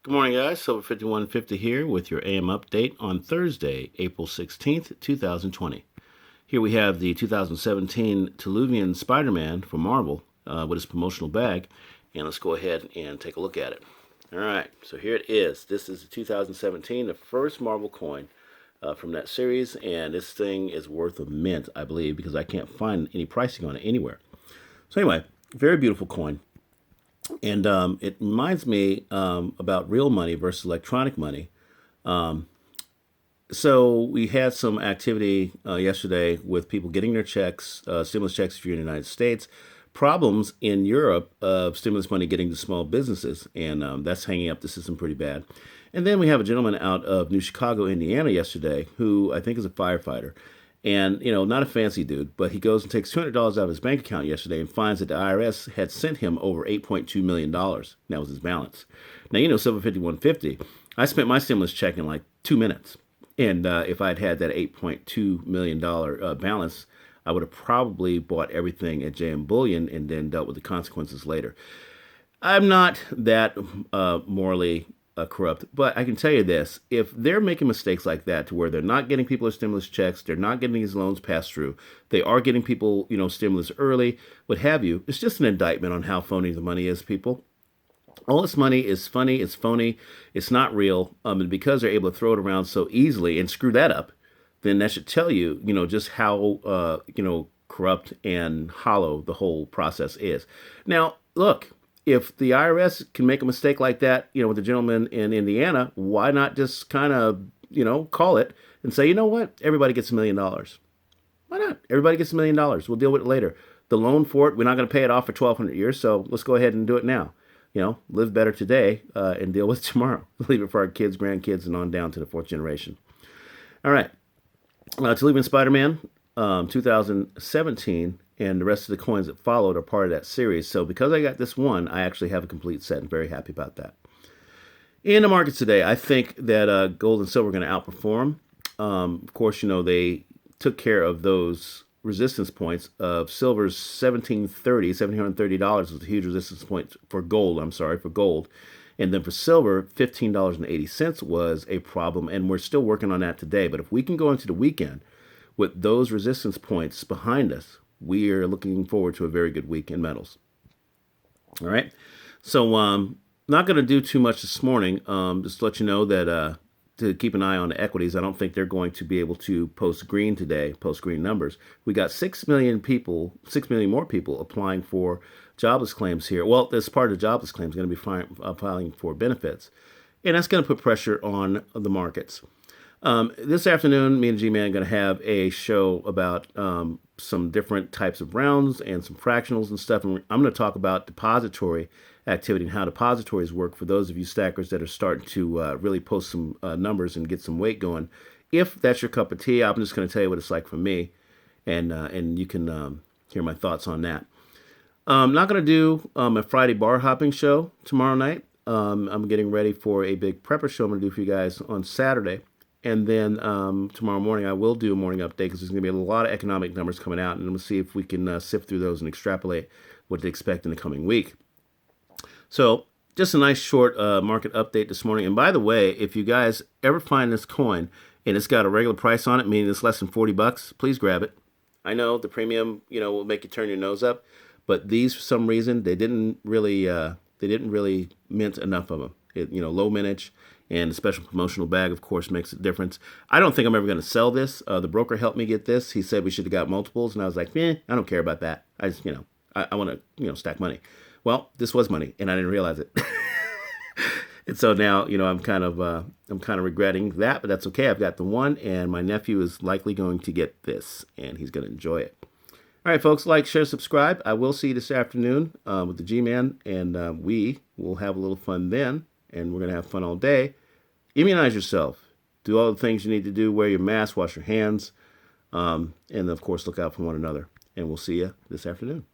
Good morning, guys. Silver 5150 here with your AM update on Thursday, April 16th, 2020. Here we have the 2017 Tuvalu Spider-Man from Marvel with his promotional bag. And let's go ahead and take a look at it. All right, so here it is. This is the 2017, the first Marvel coin from that series. And this thing is worth a mint, I believe, because I can't find any pricing on it anywhere. So anyway, very beautiful coin. And it reminds me about real money versus electronic money. So we had some activity yesterday with people getting their checks, stimulus checks if you're in the United States, problems in Europe of stimulus money getting to small businesses, and that's hanging up the system pretty bad. And then we have a gentleman out of New Chicago, Indiana yesterday, who I think is a firefighter. And, not a fancy dude, but he goes and takes $200 out of his bank account yesterday and finds that the IRS had sent him over $8.2 million. That was his balance. Now, Silver 5150, I spent my stimulus check in like 2 minutes. And if I'd had that $8.2 million balance, I would have probably bought everything at JM Bullion and then dealt with the consequences later. I'm not that morally corrupt, but I can tell you this: if they're making mistakes like that, to where they're not getting people their stimulus checks, they're not getting these loans passed through, they are getting people, stimulus early, what have you, it's just an indictment on how phony the money is, people. All this money is funny, it's phony, it's not real, and because they're able to throw it around so easily and screw that up, then that should tell you, just how, corrupt and hollow the whole process is. Now, look, if the IRS can make a mistake like that, with the gentleman in Indiana, why not just kind of, call it and say, you know what, everybody gets $1 million. Why not? Everybody gets $1 million. We'll deal with it later. The loan for it, we're not going to pay it off for 1,200 years, so let's go ahead and do it now. Live better today and deal with it tomorrow. Leave it for our kids, grandkids, and on down to the fourth generation. All right. Tuvalu Spider-Man, 2017, and the rest of the coins that followed are part of that series. So because I got this one, I actually have a complete set. I'm very happy about that. In the markets today, I think that gold and silver are going to outperform. Of course, they took care of those resistance points of silver's $1,730 was a huge resistance point for gold. For gold. And then for silver, $15.80 was a problem, and we're still working on that today. But if we can go into the weekend with those resistance points behind us, we are looking forward to a very good week in metals. All right. So not going to do too much this morning. Just to let you know that to keep an eye on the equities. I don't think they're going to be able to post green today, post green numbers. We got 6 million more people applying for jobless claims here. Well, this part of the jobless claims going to be filing for benefits. And that's going to put pressure on the markets. This afternoon, me and G-Man are going to have a show about some different types of rounds and some fractionals and stuff. And I'm going to talk about depository activity and how depositories work for those of you stackers that are starting to really post some numbers and get some weight going. If that's your cup of tea, I'm just going to tell you what it's like for me, and you can hear my thoughts on that. I'm not going to do a Friday bar hopping show tomorrow night. I'm getting ready for a big prepper show I'm going to do for you guys on Saturday. And then tomorrow morning, I will do a morning update because there's going to be a lot of economic numbers coming out. And we'll see if we can sift through those and extrapolate what to expect in the coming week. So just a nice short market update this morning. And by the way, if you guys ever find this coin and it's got a regular price on it, meaning it's less than $40, please grab it. I know the premium, will make you turn your nose up. But these, for some reason, they didn't really mint enough of them. Low mintage. And the special promotional bag, of course, makes a difference. I don't think I'm ever going to sell this. The broker helped me get this. He said we should have got multiples. And I was like, I don't care about that. I just, I want to, stack money. Well, this was money, and I didn't realize it. And so now, I'm kind of regretting that, but that's okay. I've got the one, and my nephew is likely going to get this, and he's going to enjoy it. All right, folks, like, share, subscribe. I will see you this afternoon with the G-Man, and we will have a little fun then. And we're going to have fun all day. Immunize yourself. Do all the things you need to do. Wear your mask, wash your hands, and, of course, look out for one another. And we'll see you this afternoon.